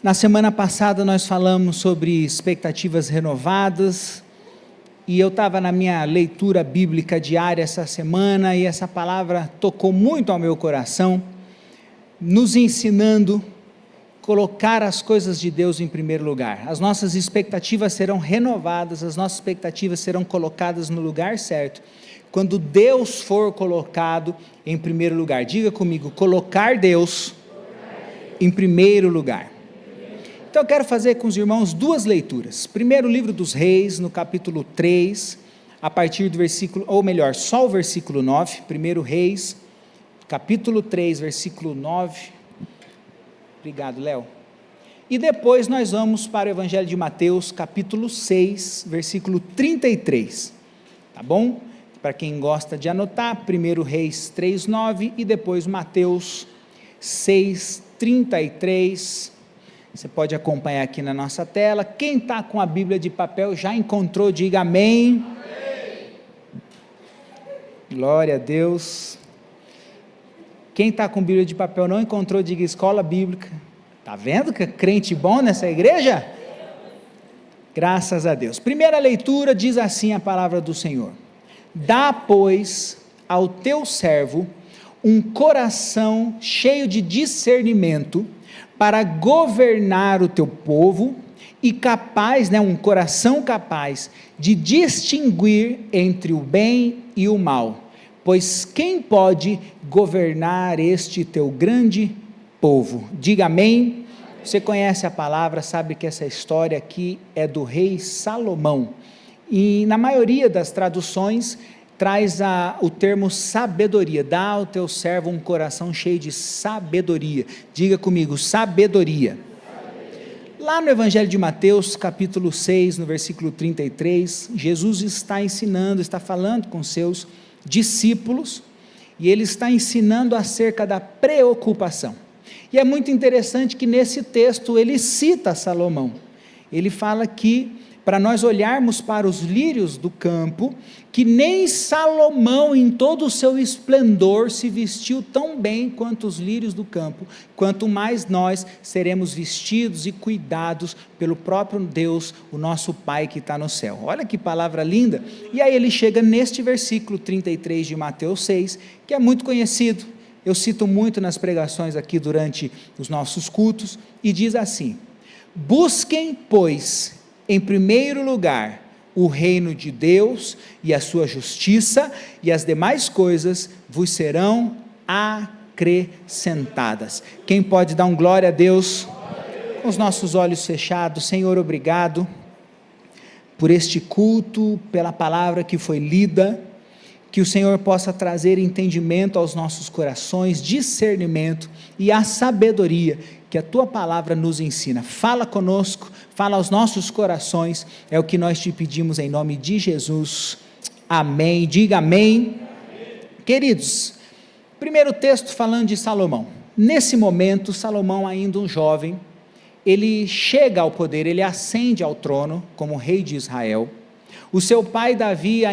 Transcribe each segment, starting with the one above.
Na semana passada nós falamos sobre expectativas renovadas, e eu estava na minha leitura bíblica diária essa semana, e essa palavra tocou muito ao meu coração, nos ensinando a colocar as coisas de Deus em primeiro lugar. As nossas expectativas serão renovadas, as nossas expectativas serão colocadas no lugar certo, quando Deus for colocado em primeiro lugar. Diga comigo, colocar Deus em primeiro lugar. Então eu quero fazer com os irmãos duas leituras. Primeiro, o livro dos Reis, no capítulo 3, a partir do versículo, ou melhor, só o versículo 9, primeiro Reis, capítulo 3, versículo 9, obrigado, Léo, e depois nós vamos para o Evangelho de Mateus, capítulo 6, versículo 33, tá bom? Para quem gosta de anotar, primeiro Reis 3, 9, e depois Mateus 6, 33, você pode acompanhar aqui na nossa tela. Quem está com a Bíblia de papel já encontrou, diga amém. Amém. Glória a Deus. Quem está com Bíblia de papel não encontrou, diga escola bíblica. Está vendo que crente bom nessa igreja? Graças a Deus. Primeira leitura diz assim a palavra do Senhor: dá, pois, ao teu servo um coração cheio de discernimento, para governar o teu povo, e capaz, um coração capaz de distinguir entre o bem e o mal, pois quem pode governar este teu grande povo? Diga amém. Você conhece a palavra, sabe que essa história aqui é do rei Salomão, e na maioria das traduções traz o termo sabedoria. Dá ao teu servo um coração cheio de sabedoria. Diga comigo, sabedoria. Lá no Evangelho de Mateus, capítulo 6, no versículo 33, Jesus está ensinando, está falando com seus discípulos, e ele está ensinando acerca da preocupação. E é muito interessante que nesse texto ele cita Salomão. Ele fala que, para nós olharmos para os lírios do campo, que nem Salomão em todo o seu esplendor se vestiu tão bem quanto os lírios do campo, quanto mais nós seremos vestidos e cuidados pelo próprio Deus, o nosso Pai que está no céu. Olha que palavra linda. E aí ele chega neste versículo 33 de Mateus 6, que é muito conhecido, eu cito muito nas pregações aqui durante os nossos cultos, e diz assim: busquem, pois, em primeiro lugar, o reino de Deus e a sua justiça, e as demais coisas vos serão acrescentadas. Quem pode dar um glória a Deus? Com os nossos olhos fechados. Senhor, obrigado por este culto, pela palavra que foi lida, que o Senhor possa trazer entendimento aos nossos corações, discernimento e a sabedoria que a Tua palavra nos ensina. Fala conosco, fala aos nossos corações, é o que nós te pedimos em nome de Jesus, amém. Diga amém. Queridos, primeiro texto falando de Salomão. Nesse momento, Salomão, ainda um jovem, ele chega ao poder, ele ascende ao trono como rei de Israel. O seu pai Davi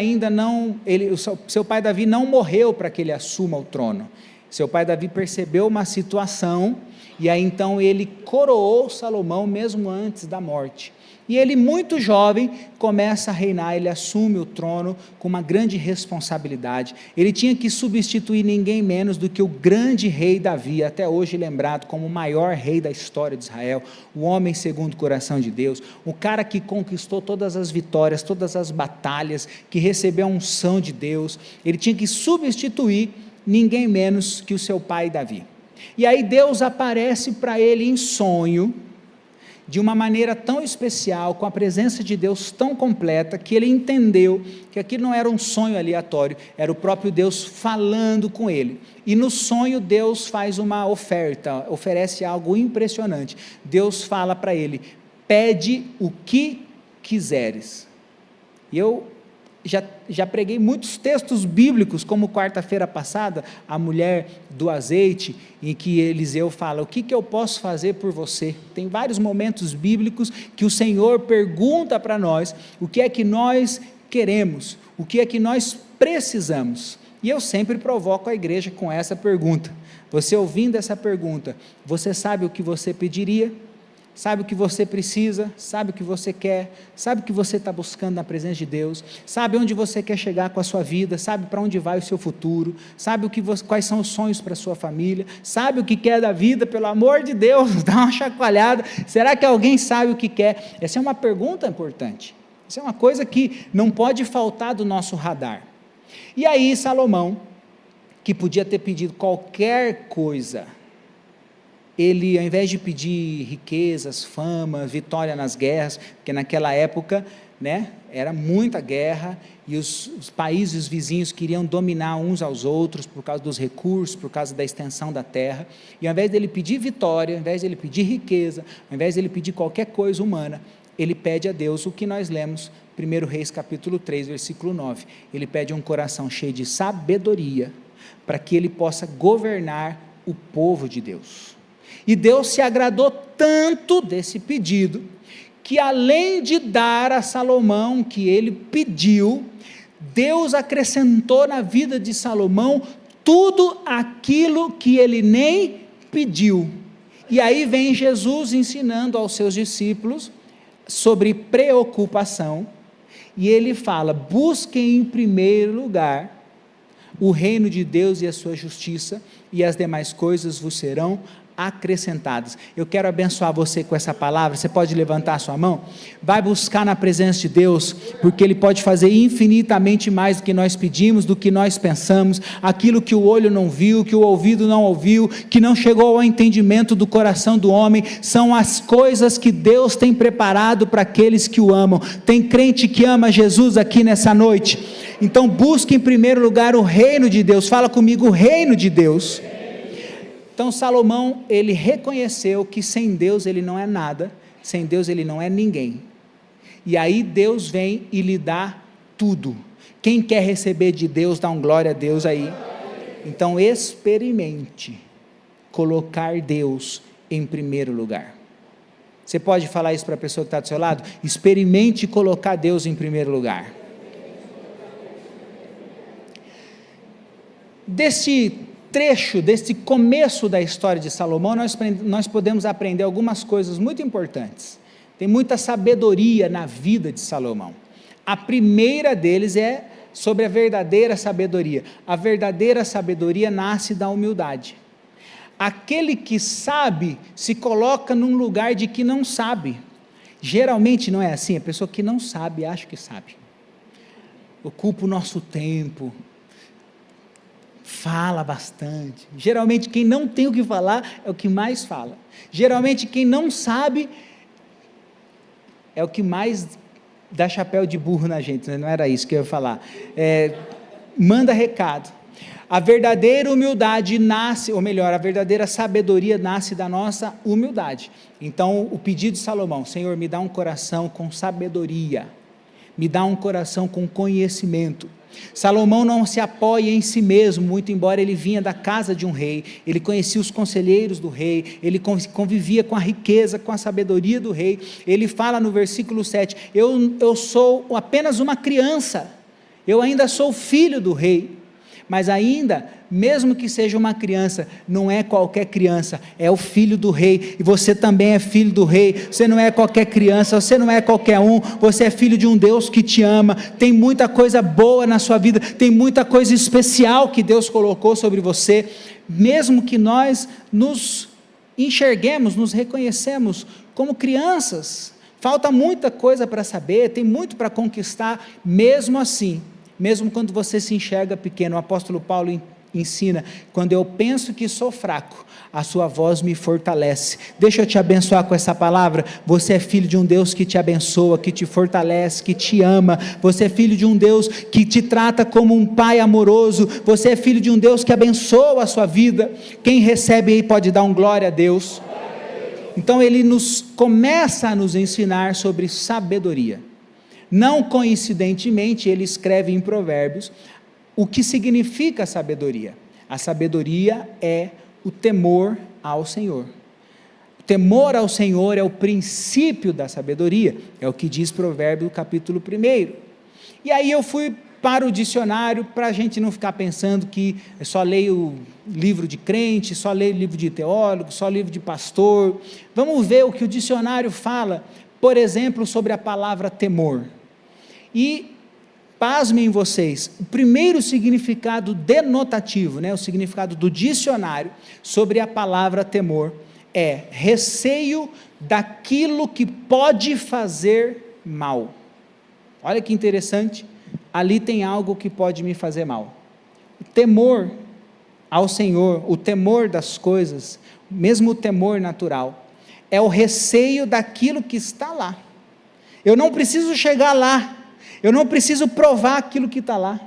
seu pai Davi não morreu para que ele assuma o trono. Seu pai Davi percebeu uma situação, e aí então ele coroou Salomão mesmo antes da morte. E ele, muito jovem, começa a reinar, ele assume o trono com uma grande responsabilidade. Ele tinha que substituir ninguém menos do que o grande rei Davi, até hoje lembrado como o maior rei da história de Israel, o homem segundo o coração de Deus, o cara que conquistou todas as vitórias, todas as batalhas, que recebeu a unção de Deus. Ele tinha que substituir ninguém menos que o seu pai Davi. E aí Deus aparece para ele em sonho, de uma maneira tão especial, com a presença de Deus tão completa, que ele entendeu que aquilo não era um sonho aleatório, era o próprio Deus falando com ele. E no sonho Deus faz uma oferta, oferece algo impressionante. Deus fala para ele: pede o que quiseres. E eu já preguei muitos textos bíblicos, como quarta-feira passada, a mulher do azeite, em que Eliseu fala: o que eu posso fazer por você? Tem vários momentos bíblicos que o Senhor pergunta para nós o que é que nós queremos, o que é que nós precisamos. E eu sempre provoco a igreja com essa pergunta. Você ouvindo essa pergunta, você sabe o que você pediria? sabe o que você precisa, sabe o que você quer, sabe o que você está buscando na presença de Deus, sabe onde você quer chegar com a sua vida, sabe para onde vai o seu futuro, sabe quais são os sonhos para a sua família, sabe o que quer da vida, pelo amor de Deus, dá uma chacoalhada, será que alguém sabe o que quer? Essa é uma pergunta importante, essa é uma coisa que não pode faltar do nosso radar. E aí Salomão, que podia ter pedido qualquer coisa, ele, ao invés de pedir riquezas, fama, vitória nas guerras, porque naquela época, né, era muita guerra, e os países vizinhos queriam dominar uns aos outros, por causa dos recursos, por causa da extensão da terra, e ao invés dele pedir vitória, ao invés dele pedir riqueza, ao invés dele pedir qualquer coisa humana, ele pede a Deus o que nós lemos, 1 Reis capítulo 3, versículo 9, ele pede um coração cheio de sabedoria, para que ele possa governar o povo de Deus. E Deus se agradou tanto desse pedido, que além de dar a Salomão o que ele pediu, Deus acrescentou na vida de Salomão tudo aquilo que ele nem pediu. E aí vem Jesus ensinando aos seus discípulos sobre preocupação, e ele fala: busquem em primeiro lugar o reino de Deus e a sua justiça, e as demais coisas vos serão acrescentadas. Eu quero abençoar você com essa palavra. Você pode levantar a sua mão? Vai buscar na presença de Deus, porque Ele pode fazer infinitamente mais do que nós pedimos, do que nós pensamos, aquilo que o olho não viu, que o ouvido não ouviu, que não chegou ao entendimento do coração do homem, são as coisas que Deus tem preparado para aqueles que o amam. Tem crente que ama Jesus aqui nessa noite? Então busque em primeiro lugar o reino de Deus. Fala comigo: o reino de Deus. Então Salomão, ele reconheceu que sem Deus ele não é nada, sem Deus ele não é ninguém, e aí Deus vem e lhe dá tudo. Quem quer receber de Deus, dá um glória a Deus aí. Então experimente colocar Deus em primeiro lugar. Você pode falar isso para a pessoa que está do seu lado? Experimente colocar Deus em primeiro lugar. Desse trecho, desse começo da história de Salomão, nós podemos aprender algumas coisas muito importantes. Tem muita sabedoria na vida de Salomão. A primeira deles é sobre a verdadeira sabedoria. A verdadeira sabedoria nasce da humildade. Aquele que sabe se coloca num lugar de que não sabe. Geralmente não é assim, a pessoa que não sabe acha que sabe. Ocupa o nosso tempo, fala bastante. Geralmente quem não tem o que falar é o que mais fala. Geralmente quem não sabe é o que mais dá chapéu de burro na gente, né? Não era isso que eu ia falar. Manda recado. A verdadeira humildade nasce, ou melhor, a verdadeira sabedoria nasce da nossa humildade. Então o pedido de Salomão: Senhor, me dá um coração com sabedoria, me dá um coração com conhecimento. Salomão não se apoia em si mesmo, muito embora ele vinha da casa de um rei, ele conhecia os conselheiros do rei, ele convivia com a riqueza, com a sabedoria do rei. Ele fala no versículo 7, eu sou apenas uma criança, eu ainda sou filho do rei, mas ainda, mesmo que seja uma criança, não é qualquer criança, é o filho do rei, e você também é filho do rei. Você não é qualquer criança, você não é qualquer um, você é filho de um Deus que te ama. Tem muita coisa boa na sua vida, tem muita coisa especial que Deus colocou sobre você, mesmo que nós nos enxerguemos, nos reconhecemos como crianças, falta muita coisa para saber, tem muito para conquistar. Mesmo assim, mesmo quando você se enxerga pequeno, o apóstolo Paulo ensina: quando eu penso que sou fraco, a sua voz me fortalece. Deixa eu te abençoar com essa palavra. Você é filho de um Deus que te abençoa, que te fortalece, que te ama. Você é filho de um Deus que te trata como um pai amoroso. Você é filho de um Deus que abençoa a sua vida. Quem recebe aí pode dar um glória a Deus. Então ele começa a nos ensinar sobre sabedoria. Não coincidentemente, ele escreve em Provérbios o que significa a sabedoria. A sabedoria é o temor ao Senhor. O temor ao Senhor é o princípio da sabedoria, é o que diz Provérbios capítulo 1. E aí eu fui para o dicionário, para a gente não ficar pensando que só leio livro de crente, só leio livro de teólogo, só livro de pastor. Vamos ver o que o dicionário fala, por exemplo, sobre a palavra temor. E pasmem vocês, o primeiro significado denotativo, o significado do dicionário sobre a palavra temor é receio daquilo que pode fazer mal. Olha que interessante, ali tem algo que pode me fazer mal. O temor ao Senhor, o temor das coisas, mesmo o temor natural, é o receio daquilo que está lá. Eu não preciso chegar lá, eu não preciso provar aquilo que está lá.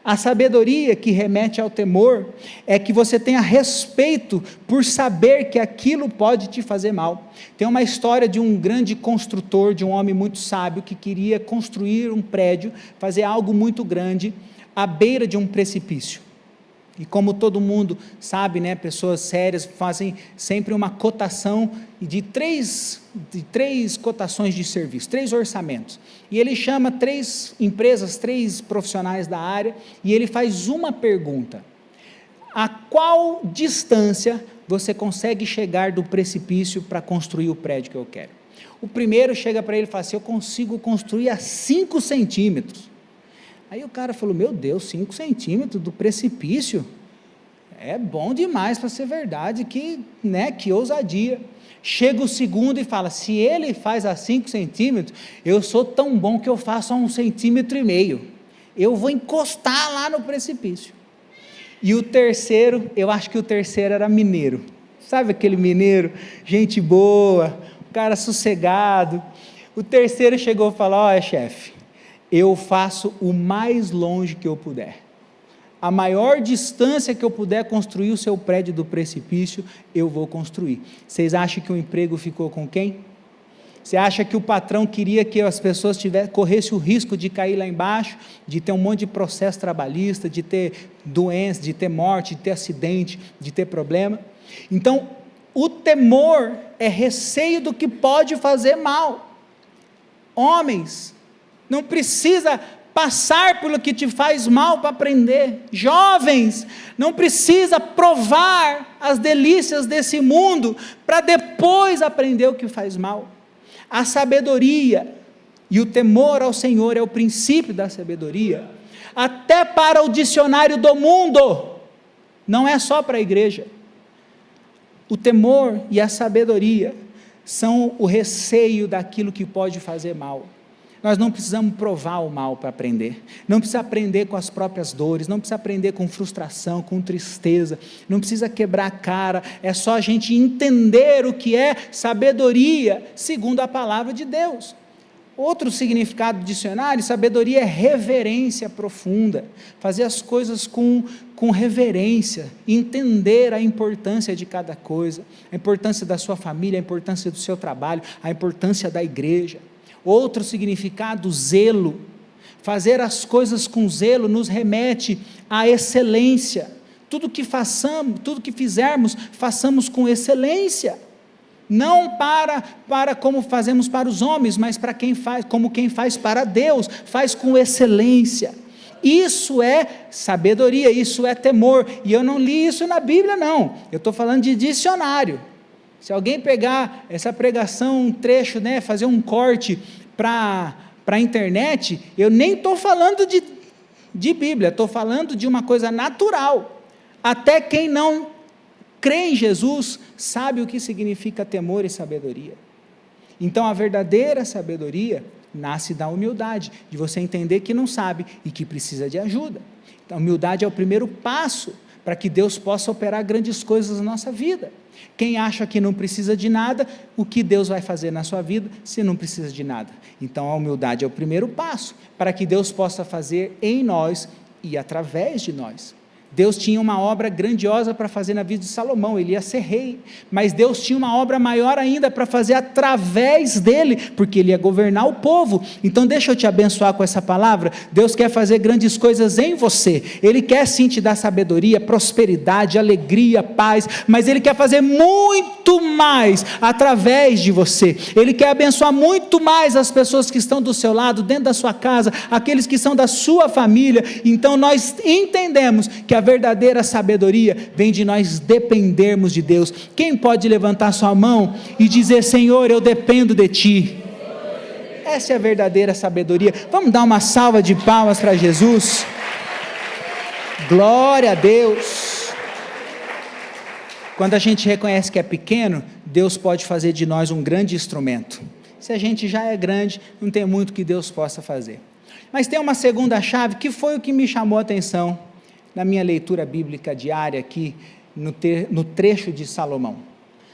A sabedoria que remete ao temor é que você tenha respeito por saber que aquilo pode te fazer mal. Tem uma história de um grande construtor, de um homem muito sábio, que queria construir um prédio, fazer algo muito grande, à beira de um precipício. E como todo mundo sabe, pessoas sérias fazem sempre uma cotação de três cotações de serviço, 3 orçamentos. E ele chama 3 empresas, 3 profissionais da área, e ele faz uma pergunta: a qual distância você consegue chegar do precipício para construir o prédio que eu quero? O primeiro chega para ele e fala assim: eu consigo construir a 5 centímetros. Aí o cara falou: meu Deus, 5 centímetros do precipício? É bom demais para ser verdade, que ousadia. Chega o segundo e fala: se ele faz a 5 centímetros, eu sou tão bom que eu faço a 1,5 centímetros. Eu vou encostar lá no precipício. E o terceiro, eu acho que o terceiro era mineiro. Sabe aquele mineiro, gente boa, cara sossegado. O terceiro chegou e falou: olha, chefe, eu faço o mais longe que eu puder. A maior distância que eu puder construir o seu prédio do precipício, eu vou construir. Vocês acham que o emprego ficou com quem? Você acha que o patrão queria que as pessoas corressem o risco de cair lá embaixo, de ter um monte de processo trabalhista, de ter doença, de ter morte, de ter acidente, de ter problema? Então, o temor é receio do que pode fazer mal. Homens, não precisa passar pelo que te faz mal para aprender. Jovens, não precisa provar as delícias desse mundo para depois aprender o que faz mal. A sabedoria e o temor ao Senhor é o princípio da sabedoria, até para o dicionário do mundo, não é só para a igreja. O temor e a sabedoria são o receio daquilo que pode fazer mal. Nós não precisamos provar o mal para aprender, não precisa aprender com as próprias dores, não precisa aprender com frustração, com tristeza, não precisa quebrar a cara, é só a gente entender o que é sabedoria, segundo a palavra de Deus. Outro significado do dicionário: sabedoria é reverência profunda, fazer as coisas com reverência, entender a importância de cada coisa, a importância da sua família, a importância do seu trabalho, a importância da igreja. Outro significado: zelo. Fazer as coisas com zelo nos remete à excelência. Tudo que façamos, tudo que fizermos, façamos com excelência. Não para como fazemos para os homens, mas para como quem faz para Deus, faz com excelência. Isso é sabedoria, isso é temor. E eu não li isso na Bíblia, não. Eu estou falando de dicionário. Se alguém pegar essa pregação, um trecho, fazer um corte para a internet, eu nem estou falando de Bíblia, estou falando de uma coisa natural. Até quem não crê em Jesus sabe o que significa temor e sabedoria. Então, a verdadeira sabedoria nasce da humildade, de você entender que não sabe e que precisa de ajuda. Então, a humildade é o primeiro passo para que Deus possa operar grandes coisas na nossa vida. Quem acha que não precisa de nada, o que Deus vai fazer na sua vida se não precisa de nada? Então a humildade é o primeiro passo, para que Deus possa fazer em nós e através de nós. Deus tinha uma obra grandiosa para fazer na vida de Salomão, ele ia ser rei, mas Deus tinha uma obra maior ainda para fazer através dele, porque ele ia governar o povo. Então deixa eu te abençoar com essa palavra. Deus quer fazer grandes coisas em você, Ele quer sim te dar sabedoria, prosperidade, alegria, paz, mas Ele quer fazer muito mais através de você. Ele quer abençoar muito mais as pessoas que estão do seu lado, dentro da sua casa, aqueles que são da sua família. Então nós entendemos que a verdadeira sabedoria vem de nós dependermos de Deus. Quem pode levantar sua mão e dizer: Senhor, eu dependo de Ti? Essa é a verdadeira sabedoria. Vamos dar uma salva de palmas para Jesus. Glória a Deus. Quando a gente reconhece que é pequeno, Deus pode fazer de nós um grande instrumento. Se a gente já é grande, não tem muito que Deus possa fazer. Mas tem uma segunda chave, que foi o que me chamou a atenção na minha leitura bíblica diária aqui, no trecho de Salomão.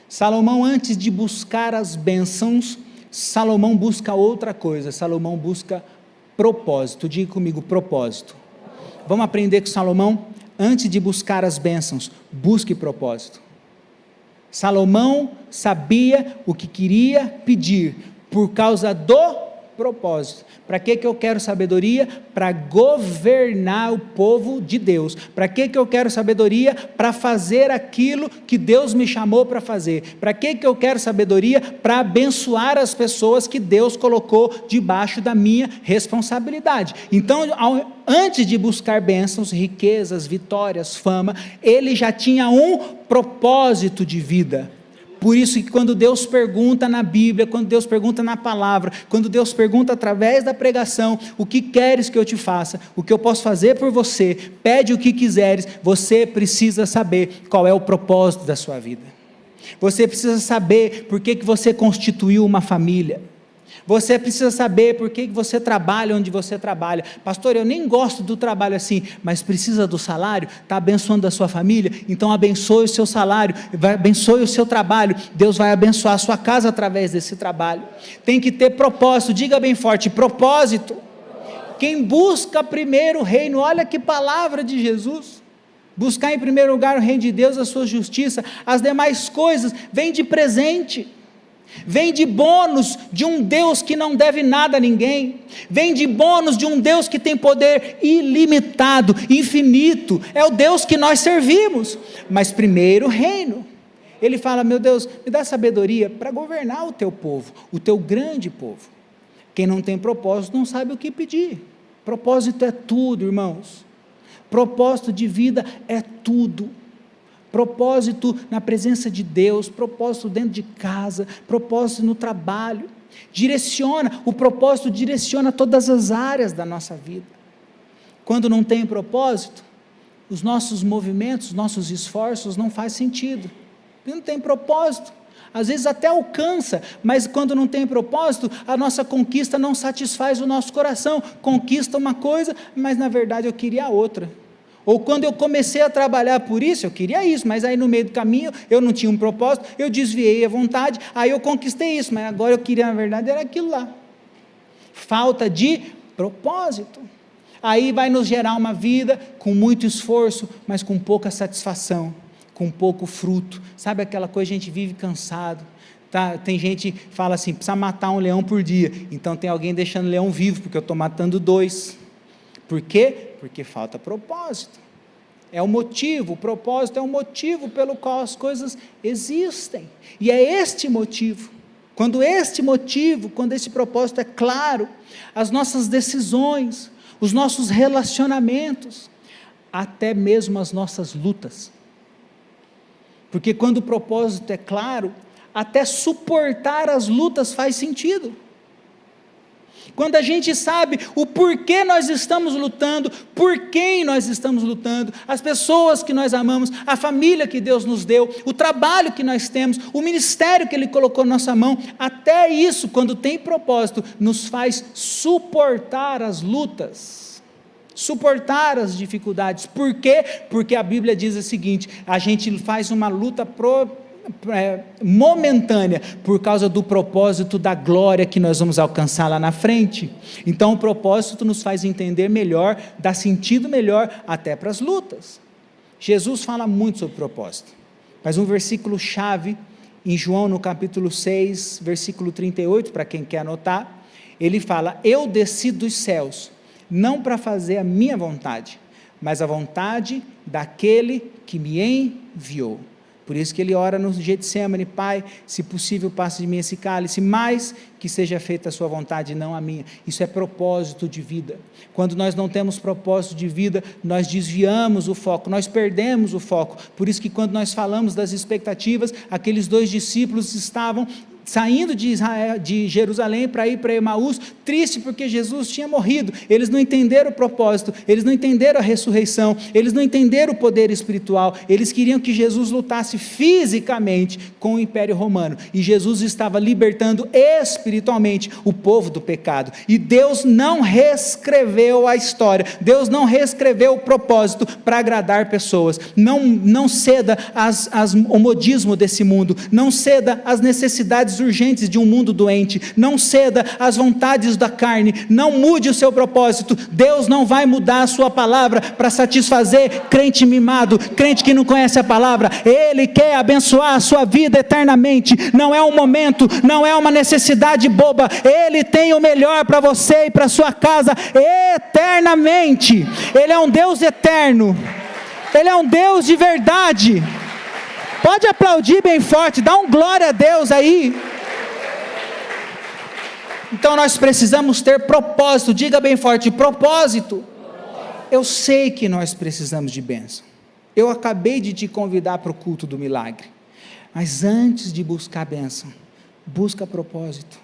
Salomão, antes de buscar as bênçãos, Salomão busca outra coisa. Salomão busca propósito. Diga comigo, propósito. Vamos aprender com Salomão? Antes de buscar as bênçãos, busque propósito. Salomão sabia o que queria pedir, por causa do propósito. Para que eu quero sabedoria? Para governar o povo de Deus. Para que eu quero sabedoria? Para fazer aquilo que Deus me chamou para fazer. Para que eu quero sabedoria? Para abençoar as pessoas que Deus colocou debaixo da minha responsabilidade. Então, antes de buscar bênçãos, riquezas, vitórias, fama, ele já tinha um propósito de vida. Por isso que quando Deus pergunta na Bíblia, quando Deus pergunta na palavra, quando Deus pergunta através da pregação: o que queres que eu te faça? O que eu posso fazer por você? Pede o que quiseres. Você precisa saber qual é o propósito da sua vida. Você precisa saber por que você constituiu uma família. Você precisa saber por que você trabalha onde você trabalha. Pastor, eu nem gosto do trabalho assim, mas precisa do salário? Está abençoando a sua família? Então abençoe o seu salário, abençoe o seu trabalho. Deus vai abençoar a sua casa através desse trabalho. Tem que ter propósito. Diga bem forte: propósito. Quem busca primeiro o reino, olha que palavra de Jesus. Buscar em primeiro lugar o reino de Deus, a sua justiça, as demais coisas vêm de presente. Vem de bônus de um Deus que não deve nada a ninguém, vem de bônus de um Deus que tem poder ilimitado, infinito, é o Deus que nós servimos. Mas primeiro o reino. Ele fala: meu Deus, me dá sabedoria para governar o teu povo, o teu grande povo. Quem não tem propósito não sabe o que pedir. Propósito é tudo, irmãos. Propósito de vida é tudo. Propósito na presença de Deus, propósito dentro de casa, propósito no trabalho, o propósito direciona todas as áreas da nossa vida. Quando não tem propósito, os nossos movimentos, os nossos esforços não fazem sentido, não tem propósito, às vezes até alcança, mas quando não tem propósito, a nossa conquista não satisfaz o nosso coração, conquista uma coisa, mas na verdade eu queria outra. Ou quando eu comecei a trabalhar por isso, eu queria isso, mas aí no meio do caminho, eu não tinha um propósito, eu desviei a vontade, aí eu conquistei isso, mas agora eu queria, na verdade, era aquilo lá. Falta de propósito. Aí vai nos gerar uma vida com muito esforço, mas com pouca satisfação, com pouco fruto. Sabe aquela coisa, a gente vive cansado. Tá? Tem gente que fala assim: precisa matar um leão por dia, então tem alguém deixando o leão vivo, porque eu estou matando 2. Por quê? Porque falta propósito. É o motivo, o propósito é o motivo pelo qual as coisas existem. E é este motivo. Quando esse propósito é claro, as nossas decisões, os nossos relacionamentos, até mesmo as nossas lutas. Porque quando o propósito é claro, até suportar as lutas faz sentido. Quando a gente sabe o porquê nós estamos lutando, por quem nós estamos lutando, as pessoas que nós amamos, a família que Deus nos deu, o trabalho que nós temos, o ministério que Ele colocou na nossa mão, até isso, quando tem propósito, nos faz suportar as lutas, suportar as dificuldades. Por quê? Porque a Bíblia diz o seguinte: a gente faz uma luta momentânea, por causa do propósito da glória que nós vamos alcançar lá na frente. Então o propósito nos faz entender melhor, dá sentido melhor até para as lutas. Jesus fala muito sobre propósito, mas um versículo chave, em João no capítulo 6, versículo 38, para quem quer anotar, ele fala: eu desci dos céus, não para fazer a minha vontade, mas a vontade daquele que me enviou. Por isso que ele ora no Getsemane: Pai, se possível passe de mim esse cálice, mas que seja feita a sua vontade e não a minha. Isso é propósito de vida. Quando nós não temos propósito de vida, nós desviamos o foco, nós perdemos o foco. Por isso que quando nós falamos das expectativas, aqueles 2 discípulos estavam saindo de Jerusalém para ir para Emaús, triste porque Jesus tinha morrido. Eles não entenderam o propósito, eles não entenderam a ressurreição, eles não entenderam o poder espiritual, eles queriam que Jesus lutasse fisicamente com o Império Romano, e Jesus estava libertando espiritualmente o povo do pecado, e Deus não reescreveu a história, Deus não reescreveu o propósito para agradar pessoas. Não ceda ao modismo desse mundo, não ceda às necessidades urgentes de um mundo doente, não ceda às vontades da carne, não mude o seu propósito. Deus não vai mudar a sua palavra para satisfazer crente mimado, crente que não conhece a palavra. Ele quer abençoar a sua vida eternamente, não é um momento, não é uma necessidade boba. Ele tem o melhor para você e para a sua casa eternamente. Ele é um Deus eterno, Ele é um Deus de verdade. Pode aplaudir bem forte, dá um glória a Deus aí. Então nós precisamos ter propósito, diga bem forte: propósito. Eu sei que nós precisamos de bênção. Eu acabei de te convidar para o culto do milagre, mas antes de buscar bênção, busca propósito.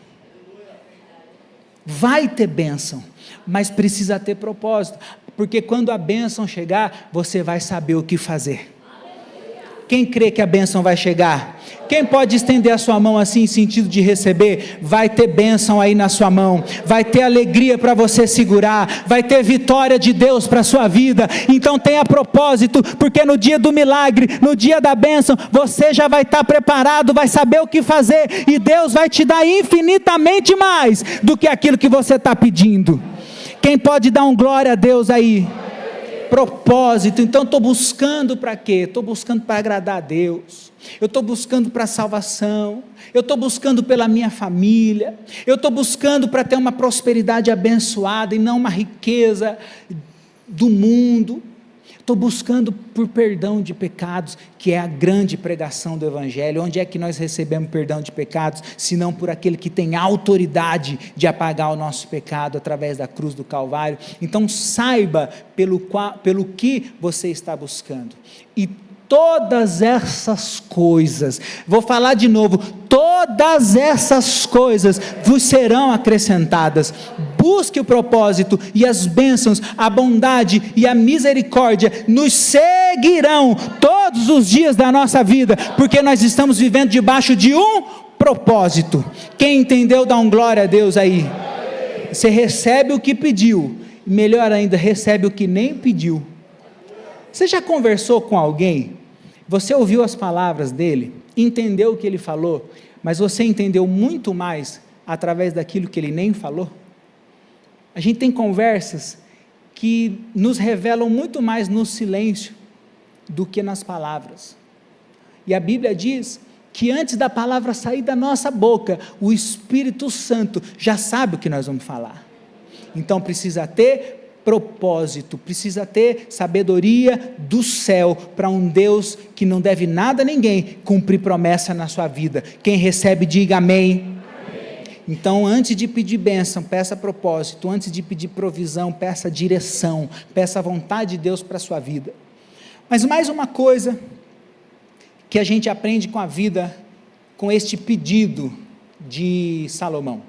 Vai ter bênção, mas precisa ter propósito, porque quando a bênção chegar, você vai saber o que fazer. Quem crê que a bênção vai chegar? Quem pode estender a sua mão assim, em sentido de receber? Vai ter bênção aí na sua mão, vai ter alegria para você segurar, vai ter vitória de Deus para a sua vida. Então tenha propósito, porque no dia do milagre, no dia da bênção, você já vai estar preparado, vai saber o que fazer, e Deus vai te dar infinitamente mais do que aquilo que você está pedindo. Quem pode dar um glória a Deus aí? Propósito. Então estou buscando para quê? Estou buscando para agradar a Deus, eu estou buscando para salvação, eu estou buscando pela minha família, eu estou buscando para ter uma prosperidade abençoada e não uma riqueza do mundo. Estou buscando por perdão de pecados, que é a grande pregação do Evangelho. Onde é que nós recebemos perdão de pecados, se não por aquele que tem autoridade de apagar o nosso pecado através da cruz do Calvário? Então saiba pelo que você está buscando, e todas essas coisas, vou falar de novo, todas essas coisas vos serão acrescentadas. Busque o propósito, e as bênçãos, a bondade e a misericórdia nos seguirão todos os dias da nossa vida, porque nós estamos vivendo debaixo de um propósito. Quem entendeu, dá um glória a Deus aí. Você recebe o que pediu, melhor ainda, recebe o que nem pediu. Você já conversou com alguém, você ouviu as palavras dele, entendeu o que ele falou, mas você entendeu muito mais através daquilo que ele nem falou? A gente tem conversas que nos revelam muito mais no silêncio do que nas palavras, e a Bíblia diz que antes da palavra sair da nossa boca, o Espírito Santo já sabe o que nós vamos falar. Então precisa ter propósito, precisa ter sabedoria do céu, para um Deus que não deve nada a ninguém, cumprir promessa na sua vida. Quem recebe, diga amém. Então, antes de pedir bênção, peça propósito. Antes de pedir provisão, peça direção, peça a vontade de Deus para a sua vida. Mas mais uma coisa que a gente aprende com a vida, com este pedido de Salomão,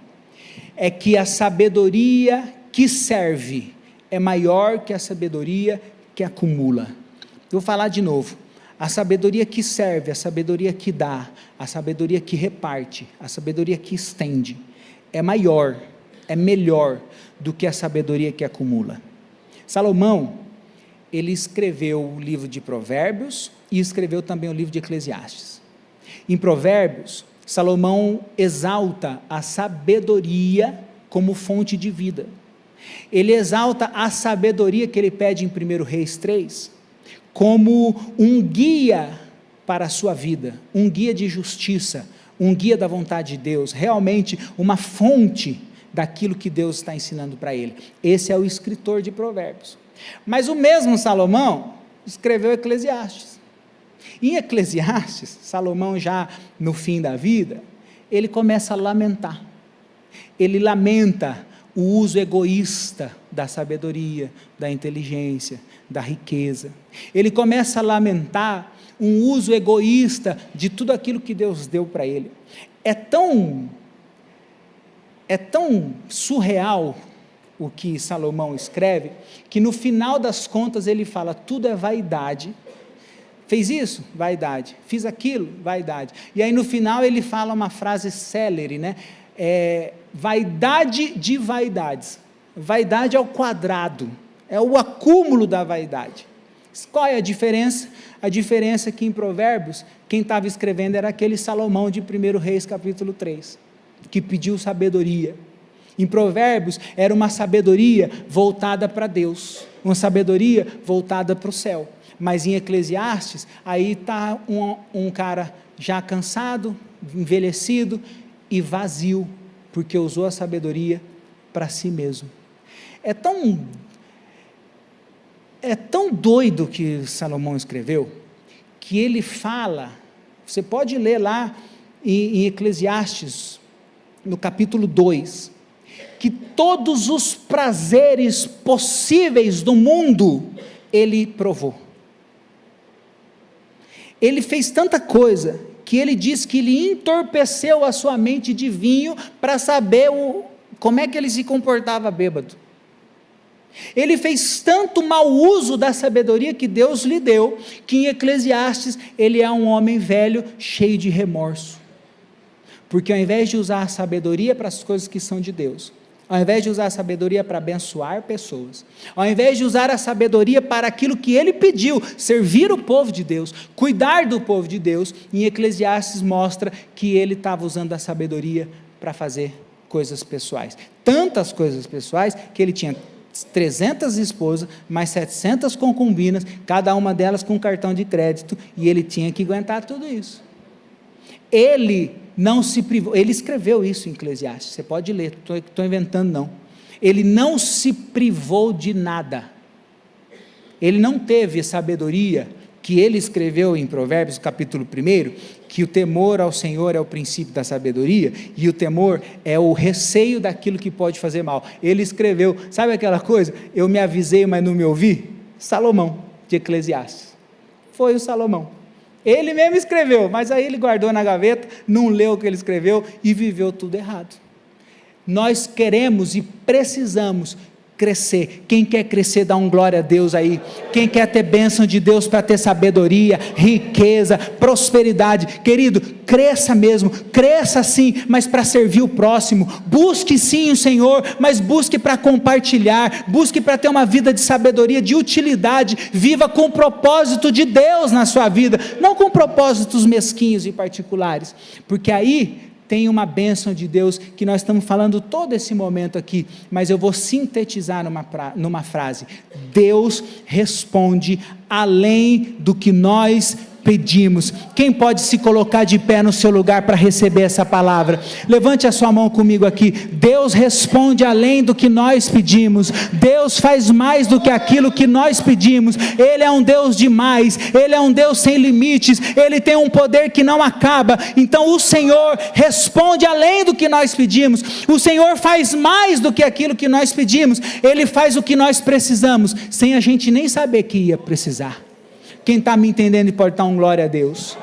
é que a sabedoria que serve é maior que a sabedoria que acumula. Vou falar de novo: a sabedoria que serve, a sabedoria que dá, a sabedoria que reparte, a sabedoria que estende, é maior, é melhor do que a sabedoria que acumula. Salomão, ele escreveu o livro de Provérbios e escreveu também o livro de Eclesiastes. Em Provérbios, Salomão exalta a sabedoria como fonte de vida. Ele exalta a sabedoria que ele pede em 1 Reis 3, como um guia para a sua vida, um guia de justiça, um guia da vontade de Deus, realmente uma fonte daquilo que Deus está ensinando para ele. Esse é o escritor de Provérbios. Mas o mesmo Salomão escreveu Eclesiastes. Em Eclesiastes, Salomão já no fim da vida, ele começa a lamentar. Ele lamenta o uso egoísta da sabedoria, da inteligência, da riqueza. Ele começa a lamentar um uso egoísta de tudo aquilo que Deus deu para ele. É tão surreal o que Salomão escreve, que no final das contas ele fala, tudo é vaidade. Fez isso? Vaidade. Fiz aquilo? Vaidade. E aí no final ele fala uma frase célere, né? Vaidade de vaidades. Vaidade ao quadrado, é o acúmulo da vaidade. Qual é a diferença? A diferença é que em Provérbios, quem estava escrevendo era aquele Salomão de 1 Reis capítulo 3, que pediu sabedoria. Em Provérbios, era uma sabedoria voltada para Deus, uma sabedoria voltada para o céu. Mas em Eclesiastes, aí está um cara já cansado, envelhecido e vazio, porque usou a sabedoria para si mesmo. É tão doido que Salomão escreveu, que ele fala, você pode ler lá em Eclesiastes, no capítulo 2, que todos os prazeres possíveis do mundo, ele provou. Ele fez tanta coisa, que ele diz que ele entorpeceu a sua mente de vinho, para saber como é que ele se comportava bêbado. Ele fez tanto mau uso da sabedoria que Deus lhe deu, que em Eclesiastes ele é um homem velho, cheio de remorso, porque ao invés de usar a sabedoria para as coisas que são de Deus, ao invés de usar a sabedoria para abençoar pessoas, ao invés de usar a sabedoria para aquilo que ele pediu, servir o povo de Deus, cuidar do povo de Deus, em Eclesiastes mostra que ele estava usando a sabedoria para fazer coisas pessoais, tantas coisas pessoais, que ele tinha 300 esposas, mais 700 concubinas, cada uma delas com cartão de crédito, e ele tinha que aguentar tudo isso. Ele não se privou, ele escreveu isso em Eclesiastes, você pode ler, estou inventando não, ele não se privou de nada, ele não teve sabedoria, que ele escreveu em Provérbios capítulo 1, que o temor ao Senhor é o princípio da sabedoria, e o temor é o receio daquilo que pode fazer mal. Ele escreveu, sabe aquela coisa, eu me avisei mas não me ouvi? Salomão, de Eclesiastes, foi o Salomão, ele mesmo escreveu, mas aí ele guardou na gaveta, não leu o que ele escreveu, e viveu tudo errado. Nós queremos e precisamos crescer. Quem quer crescer, dá um glória a Deus aí. Quem quer ter bênção de Deus para ter sabedoria, riqueza, prosperidade, querido, cresça mesmo, cresça sim, mas para servir o próximo. Busque sim o Senhor, mas busque para compartilhar, busque para ter uma vida de sabedoria, de utilidade. Viva com o propósito de Deus na sua vida, não com propósitos mesquinhos e particulares, porque aí tem uma bênção de Deus, que nós estamos falando todo esse momento aqui, mas eu vou sintetizar numa frase: Deus responde além do que nós pedimos. Quem pode se colocar de pé no seu lugar para receber essa palavra? Levante a sua mão comigo aqui. Deus responde além do que nós pedimos. Deus faz mais do que aquilo que nós pedimos. Ele é um Deus demais, Ele é um Deus sem limites, Ele tem um poder que não acaba. Então o Senhor responde além do que nós pedimos. O Senhor faz mais do que aquilo que nós pedimos. Ele faz o que nós precisamos, sem a gente nem saber que ia precisar. Quem está me entendendo e pode dar um glória a Deus?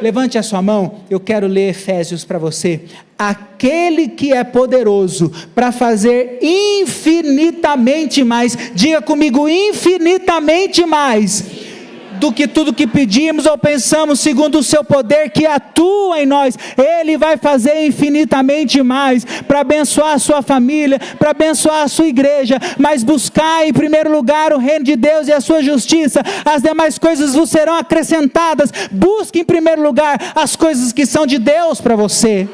Levante a sua mão, eu quero ler Efésios para você. Aquele que é poderoso para fazer infinitamente mais, diga comigo, infinitamente mais, do que tudo que pedimos ou pensamos, segundo o seu poder que atua em nós. Ele vai fazer infinitamente mais, para abençoar a sua família, para abençoar a sua igreja. Mas buscar em primeiro lugar o reino de Deus e a sua justiça, as demais coisas vos serão acrescentadas. Busque em primeiro lugar as coisas que são de Deus para você.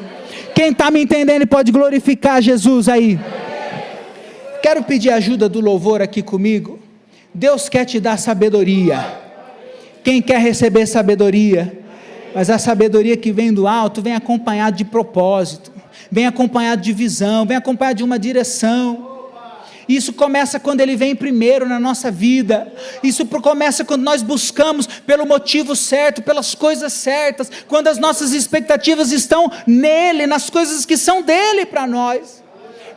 Quem está me entendendo pode glorificar Jesus aí. Quero pedir a ajuda do louvor aqui comigo. Deus quer te dar sabedoria. Quem quer receber sabedoria? Mas a sabedoria que vem do alto vem acompanhada de propósito, vem acompanhado de visão, vem acompanhado de uma direção. Isso começa quando Ele vem primeiro na nossa vida. Isso começa quando nós buscamos pelo motivo certo, pelas coisas certas, quando as nossas expectativas estão nele, nas coisas que são dele para nós.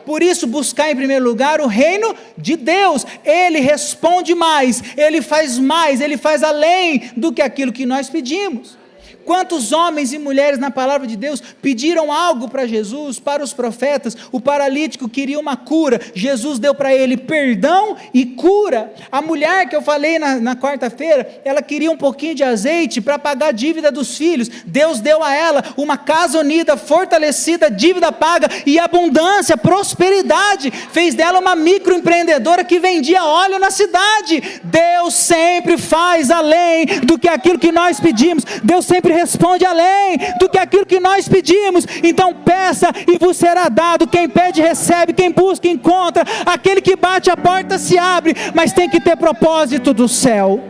Por isso, buscar em primeiro lugar o reino de Deus. Ele responde mais, Ele faz além do que aquilo que nós pedimos. Quantos homens e mulheres na palavra de Deus pediram algo para Jesus, para os profetas? O paralítico queria uma cura, Jesus deu para ele perdão e cura. A mulher que eu falei na quarta-feira, ela queria um pouquinho de azeite para pagar a dívida dos filhos, Deus deu a ela uma casa unida, fortalecida, dívida paga e abundância, prosperidade, fez dela uma microempreendedora que vendia óleo na cidade. Deus sempre faz além do que aquilo que nós pedimos, Deus sempre responde além do que aquilo que nós pedimos. Então peça e vos será dado, quem pede recebe, quem busca encontra, aquele que bate a porta se abre. Mas tem que ter propósito do céu,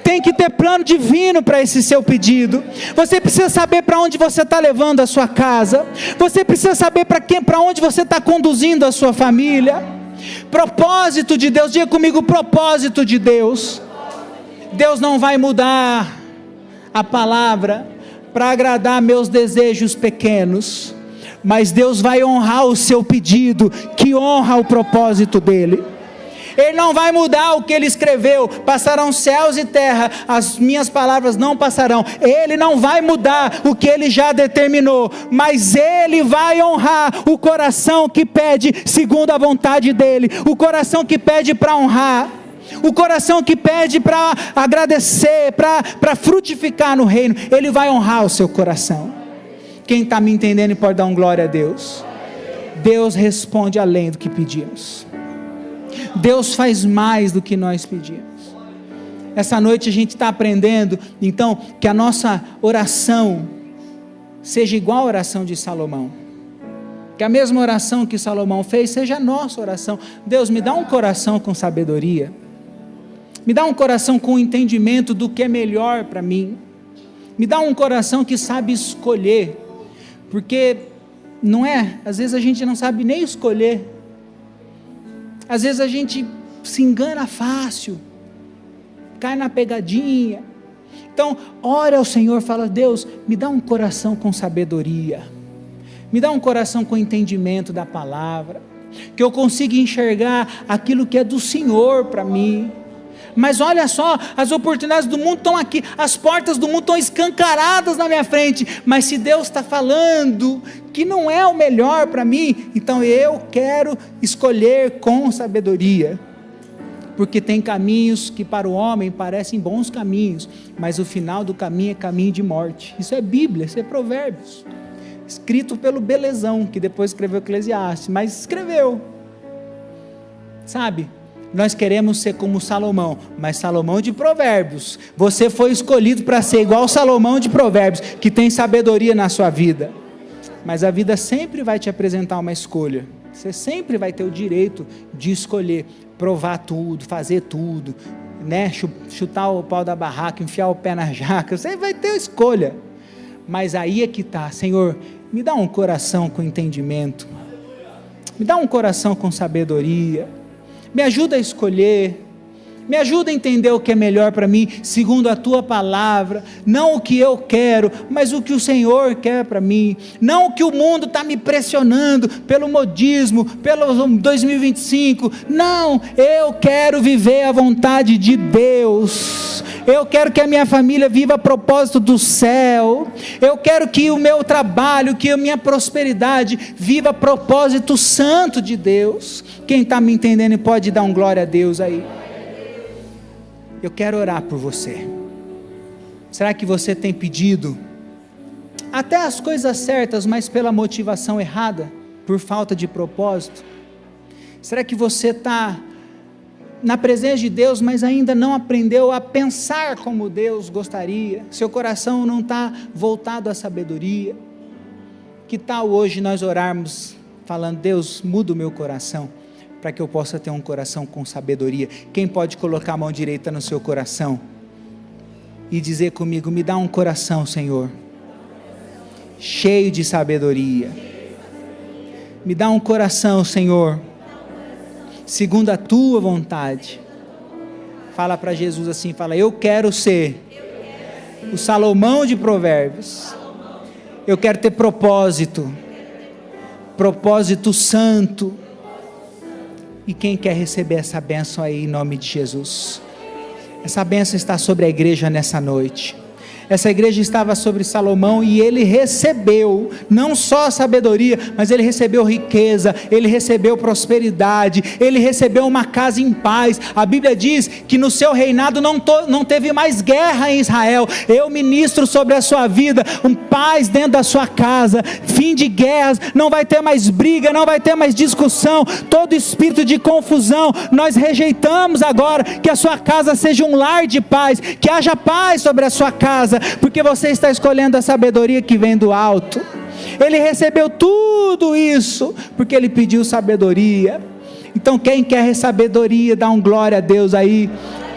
tem que ter plano divino para esse seu pedido. Você precisa saber para onde você está levando a sua casa, você precisa saber para onde você está conduzindo a sua família. Propósito de Deus, diga comigo, propósito de Deus. Deus não vai mudar a palavra para agradar meus desejos pequenos, mas Deus vai honrar o seu pedido, que honra o propósito dele. Ele não vai mudar o que ele escreveu, passarão céus e terra, as minhas palavras não passarão. Ele não vai mudar o que ele já determinou, mas ele vai honrar o coração que pede segundo a vontade dele, o coração que pede para honrar, o coração que pede para agradecer, para frutificar no reino. Ele vai honrar o seu coração. Quem está me entendendo pode dar um glória a Deus. Deus responde além do que pedimos, Deus faz mais do que nós pedimos. Essa noite a gente está aprendendo então que a nossa oração seja igual à oração de Salomão, que a mesma oração que Salomão fez seja a nossa oração. Deus, me dá um coração com sabedoria, me dá um coração com entendimento do que é melhor para mim, me dá um coração que sabe escolher, porque não é, às vezes a gente não sabe nem escolher, às vezes a gente se engana fácil, cai na pegadinha. Então ore ao Senhor, fala: Deus, me dá um coração com sabedoria, me dá um coração com entendimento da palavra, que eu consiga enxergar aquilo que é do Senhor para mim. Mas olha só, as oportunidades do mundo estão aqui, as portas do mundo estão escancaradas na minha frente, mas se Deus está falando que não é o melhor para mim, então eu quero escolher com sabedoria, porque tem caminhos que para o homem parecem bons caminhos, mas o final do caminho é caminho de morte. Isso é Bíblia, isso é Provérbios, escrito pelo Belezão, que depois escreveu Eclesiastes, mas escreveu, sabe? Nós queremos ser como Salomão, mas Salomão de Provérbios. Você foi escolhido para ser igual Salomão de Provérbios, que tem sabedoria na sua vida. Mas a vida sempre vai te apresentar uma escolha. Você sempre vai ter o direito de escolher, provar tudo, fazer tudo, né? Chutar o pau da barraca, enfiar o pé na jaca. Você vai ter escolha. Mas aí é que está: Senhor, me dá um coração com entendimento, me dá um coração com sabedoria, me ajuda a escolher, me ajuda a entender o que é melhor para mim, segundo a tua palavra, não o que eu quero, mas o que o Senhor quer para mim, não o que o mundo está me pressionando, pelo modismo, pelo 2025, não, eu quero viver a vontade de Deus, eu quero que a minha família viva a propósito do céu, eu quero que o meu trabalho, que a minha prosperidade viva a propósito santo de Deus. Quem está me entendendo e pode dar um glória a Deus aí? Eu quero orar por você. Será que você tem pedido até as coisas certas, mas pela motivação errada, por falta de propósito? Será que você está na presença de Deus, mas ainda não aprendeu a pensar como Deus gostaria? Seu coração não está voltado à sabedoria? Que tal hoje nós orarmos falando: Deus, muda o meu coração, para que eu possa ter um coração com sabedoria? Quem pode colocar a mão direita no seu coração? e dizer comigo: me dá um coração, Senhor, cheio de sabedoria. Me dá um coração, Senhor, segundo a tua vontade. Fala para Jesus assim, fala: eu quero ser o Salomão de Provérbios. Eu quero ter propósito santo. E quem quer receber essa bênção aí em nome de Jesus? Essa bênção está sobre a igreja nessa noite. Essa igreja estava sobre Salomão e ele recebeu não só sabedoria, mas ele recebeu riqueza, ele recebeu prosperidade, ele recebeu uma casa em paz. A Bíblia diz que no seu reinado não teve mais guerra em Israel. Eu ministro sobre a sua vida paz dentro da sua casa, fim de guerras, não vai ter mais briga, não vai ter mais discussão, todo espírito de confusão nós rejeitamos agora. Que a sua casa seja um lar de paz, que haja paz sobre a sua casa, porque você está escolhendo a sabedoria que vem do alto. Ele recebeu tudo isso porque ele pediu sabedoria. Então quem quer sabedoria, dá um glória a Deus aí.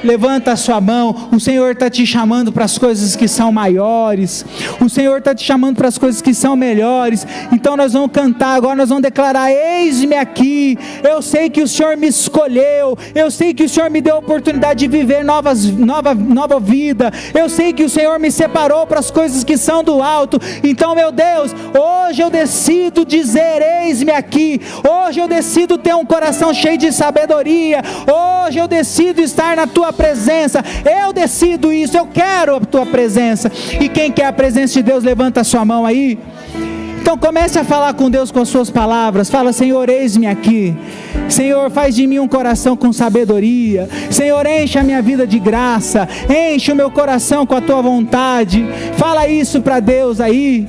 Levanta a sua mão. O Senhor está te chamando para as coisas que são maiores, o Senhor está te chamando para as coisas que são melhores. Então nós vamos cantar agora, nós vamos declarar: eis-me aqui, eu sei que o Senhor me escolheu, eu sei que o Senhor me deu a oportunidade de viver nova vida, eu sei que o Senhor me separou para as coisas que são do alto. Então, meu Deus, hoje eu decido dizer: eis-me aqui. Hoje eu decido ter um coração cheio de sabedoria. Hoje eu decido estar na tua presença. Eu decido isso, eu quero a tua presença. E quem quer a presença de Deus, levanta a sua mão aí. Então comece a falar com Deus com as suas palavras. Fala: Senhor, eis-me aqui. Senhor, faz de mim um coração com sabedoria. Senhor, enche a minha vida de graça, enche o meu coração com a tua vontade. Fala isso para Deus aí.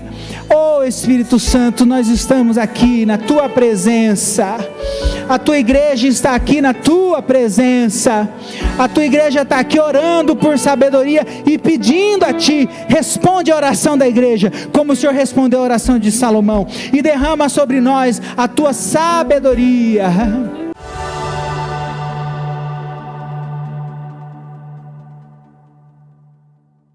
Oh Espírito Santo, nós estamos aqui na tua presença. A tua igreja está aqui na tua presença. A tua igreja está aqui orando por sabedoria e pedindo a ti. Responde a oração da igreja, como o Senhor respondeu a oração de Salomão, e derrama sobre nós a tua sabedoria.